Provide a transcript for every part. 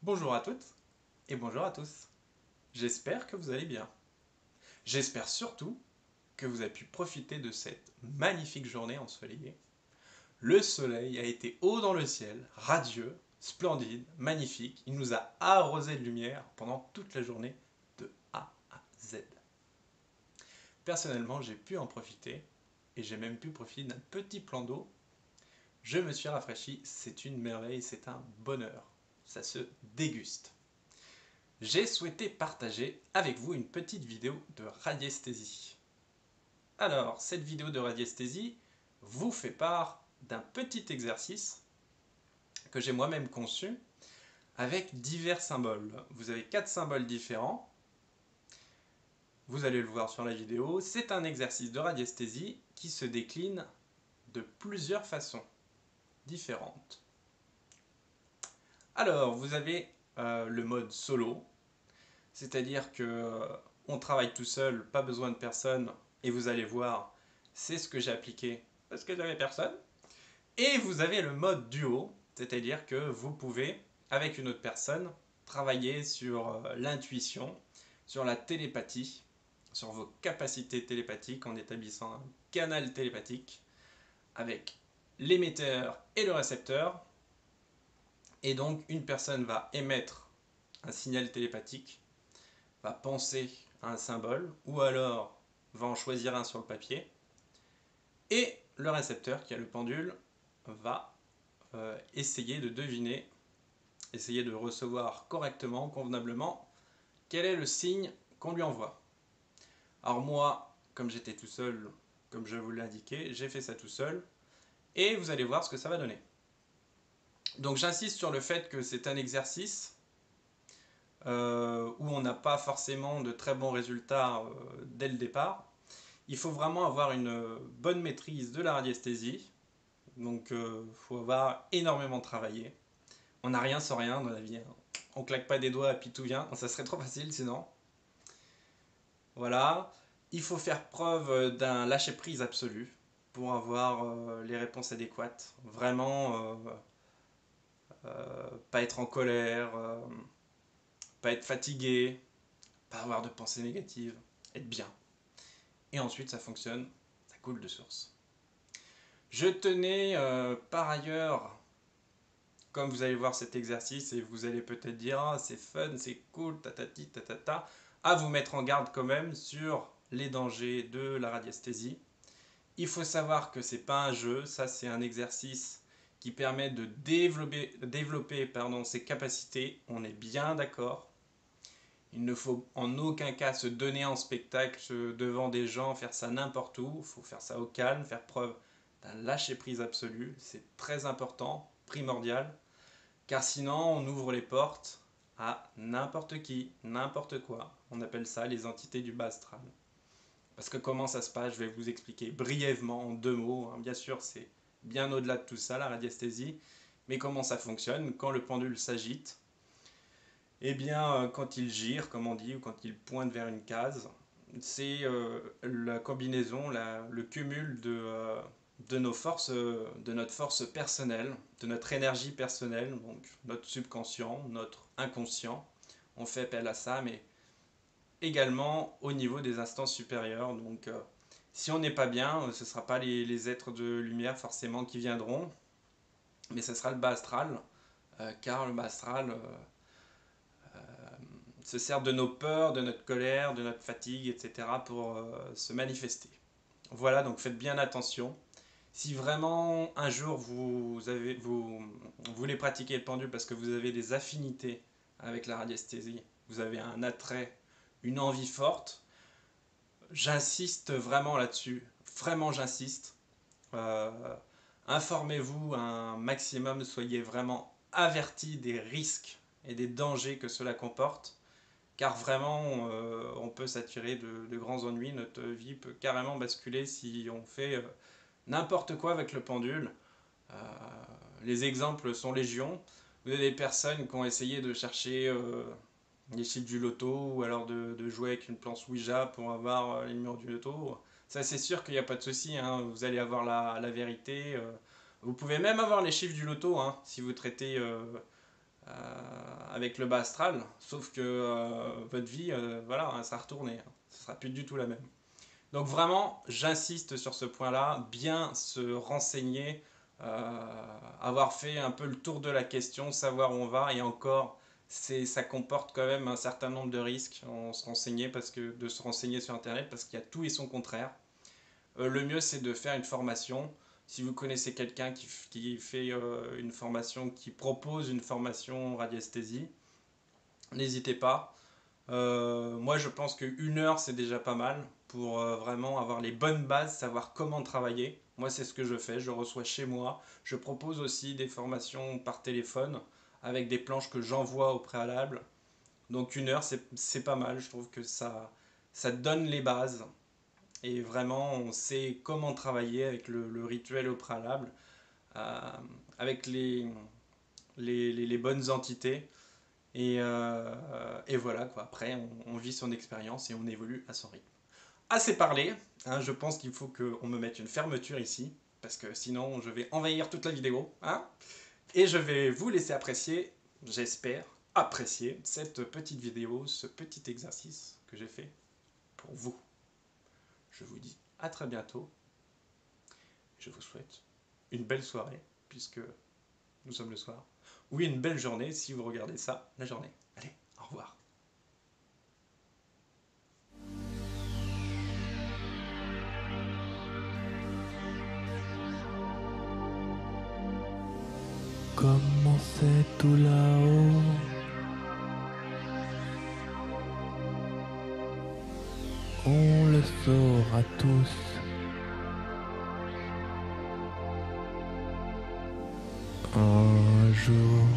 Bonjour à toutes et bonjour à tous. J'espère que vous allez bien. J'espère surtout que vous avez pu profiter de cette magnifique journée ensoleillée. Le soleil a été haut dans le ciel, radieux, splendide, magnifique. Il nous a arrosé de lumière pendant toute la journée de A à Z. Personnellement, j'ai pu en profiter et j'ai même pu profiter d'un petit plan d'eau. Je me suis rafraîchi, c'est une merveille, c'est un bonheur. Ça se déguste. J'ai souhaité partager avec vous une petite vidéo de radiesthésie. Alors, cette vidéo de radiesthésie vous fait part d'un petit exercice que j'ai moi-même conçu avec divers symboles. Vous avez 4 symboles différents. Vous allez le voir sur la vidéo. C'est un exercice de radiesthésie qui se décline de plusieurs façons différentes. Alors, vous avez le mode solo, c'est-à-dire que on travaille tout seul, pas besoin de personne, et vous allez voir, c'est ce que j'ai appliqué parce que j'avais personne. Et vous avez le mode duo, c'est-à-dire que vous pouvez, avec une autre personne, travailler sur l'intuition, sur la télépathie, sur vos capacités télépathiques en établissant un canal télépathique avec l'émetteur et le récepteur. Et donc une personne va émettre un signal télépathique, va penser à un symbole, ou alors va en choisir un sur le papier, et le récepteur, qui a le pendule, va essayer de deviner, essayer de recevoir correctement, convenablement, quel est le signe qu'on lui envoie. Alors moi, comme j'étais tout seul, comme je vous l'ai indiqué, j'ai fait ça tout seul, et vous allez voir ce que ça va donner. Donc j'insiste sur le fait que c'est un exercice où on n'a pas forcément de très bons résultats dès le départ. Il faut vraiment avoir une bonne maîtrise de la radiesthésie. Donc il faut avoir énormément travaillé. On n'a rien sans rien dans la vie. On claque pas des doigts et puis tout vient. Ça serait trop facile sinon. Voilà. Il faut faire preuve d'un lâcher-prise absolu pour avoir les réponses adéquates. Vraiment, pas être en colère, pas être fatigué, pas avoir de pensées négatives, être bien. Et ensuite, ça fonctionne, ça coule de source. Je tenais par ailleurs, comme vous allez voir cet exercice et vous allez peut-être dire ah, c'est fun, c'est cool, tatati tatata, à vous mettre en garde quand même sur les dangers de la radiesthésie. Il faut savoir que c'est pas un jeu, ça c'est un exercice qui permet de développer ses capacités, on est bien d'accord. Il ne faut en aucun cas se donner en spectacle devant des gens, faire ça n'importe où. Il faut faire ça au calme, faire preuve d'un lâcher-prise absolu. C'est très important, primordial, car sinon on ouvre les portes à n'importe qui, n'importe quoi. On appelle ça les entités du bas astral. Parce que comment ça se passe, je vais vous expliquer brièvement en 2 mots. Bien sûr, c'est bien au-delà de tout ça, la radiesthésie. Mais comment ça fonctionne quand le pendule s'agite? Eh bien, quand il gire, comme on dit, ou quand il pointe vers une case, c'est la combinaison, le cumul de nos forces, de notre force personnelle, de notre énergie personnelle, donc notre subconscient, notre inconscient. On fait appel à ça, mais également au niveau des instances supérieures. Donc, si on n'est pas bien, ce ne sera pas les êtres de lumière forcément qui viendront, mais ce sera le bas astral, car le bas astral se sert de nos peurs, de notre colère, de notre fatigue, etc. pour se manifester. Voilà, donc faites bien attention. Si vraiment un jour vous voulez pratiquer le pendule parce que vous avez des affinités avec la radiesthésie, vous avez un attrait, une envie forte, j'insiste vraiment là-dessus. Vraiment, j'insiste. Euh, Informez-vous un maximum, soyez vraiment avertis des risques et des dangers que cela comporte. Car vraiment, on peut s'attirer de grands ennuis. Notre vie peut carrément basculer si on fait n'importe quoi avec le pendule. Euh, les exemples sont légion. Vous avez des personnes qui ont essayé de chercher les chiffres du loto ou alors de jouer avec une planche Ouija pour avoir les numéros du loto. Ça, c'est sûr qu'il n'y a pas de souci, hein. Vous allez avoir la vérité. Vous pouvez même avoir les chiffres du loto, hein, si vous traitez avec le bas astral, sauf que votre vie, voilà, hein, ça a retourné, hein. Ce sera plus du tout la même. Donc vraiment, j'insiste sur ce point-là, bien se renseigner, avoir fait un peu le tour de la question, savoir où on va, et encore, ça comporte quand même un certain nombre de risques de se renseigner sur Internet, parce qu'il y a tout et son contraire. Le mieux, c'est de faire une formation. Si vous connaissez quelqu'un qui fait une formation, qui propose une formation radiesthésie, n'hésitez pas. Moi, je pense qu'une heure, c'est déjà pas mal pour vraiment avoir les bonnes bases, savoir comment travailler. Moi, c'est ce que je fais. Je reçois chez moi. Je propose aussi des formations par téléphone avec des planches que j'envoie au préalable. Donc, une heure, c'est pas mal. Je trouve que ça donne les bases. Et vraiment, on sait comment travailler avec le rituel au préalable, euh, avec les bonnes entités. Et voilà, quoi. Après, on vit son expérience et on évolue à son rythme. Assez parlé, hein, je pense qu'il faut qu'on me mette une fermeture ici, parce que sinon je vais envahir toute la vidéo. Hein, et je vais vous laisser apprécier, j'espère, apprécier cette petite vidéo, ce petit exercice que j'ai fait pour vous. Je vous dis à très bientôt. Je vous souhaite une belle soirée, puisque nous sommes le soir. Ou une belle journée si vous regardez ça la journée. Allez, au revoir. Comment c'est tout là-haut? On le saura tous. Un jour.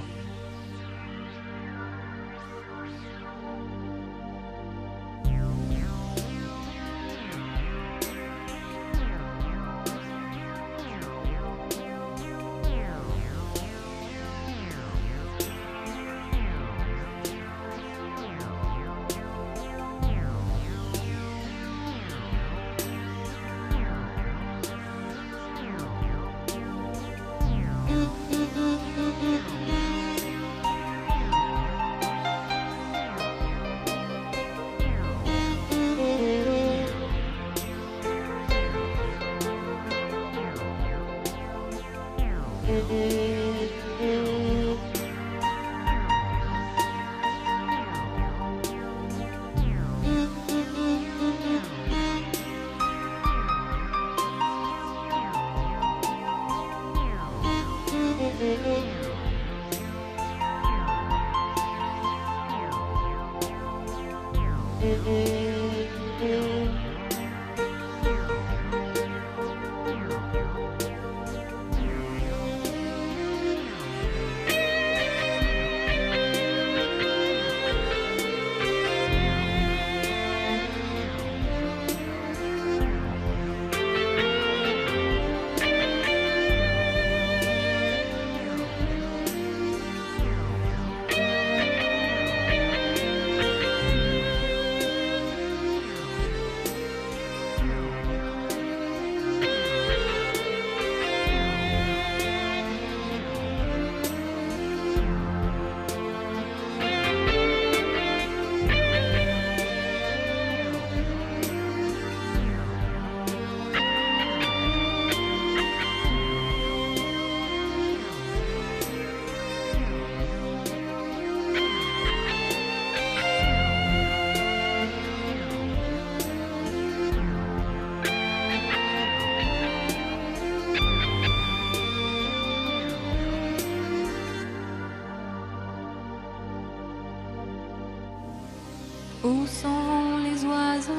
Où sont les oiseaux?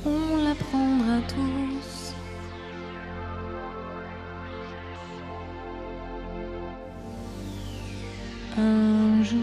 On l'apprendra tous. Un jour.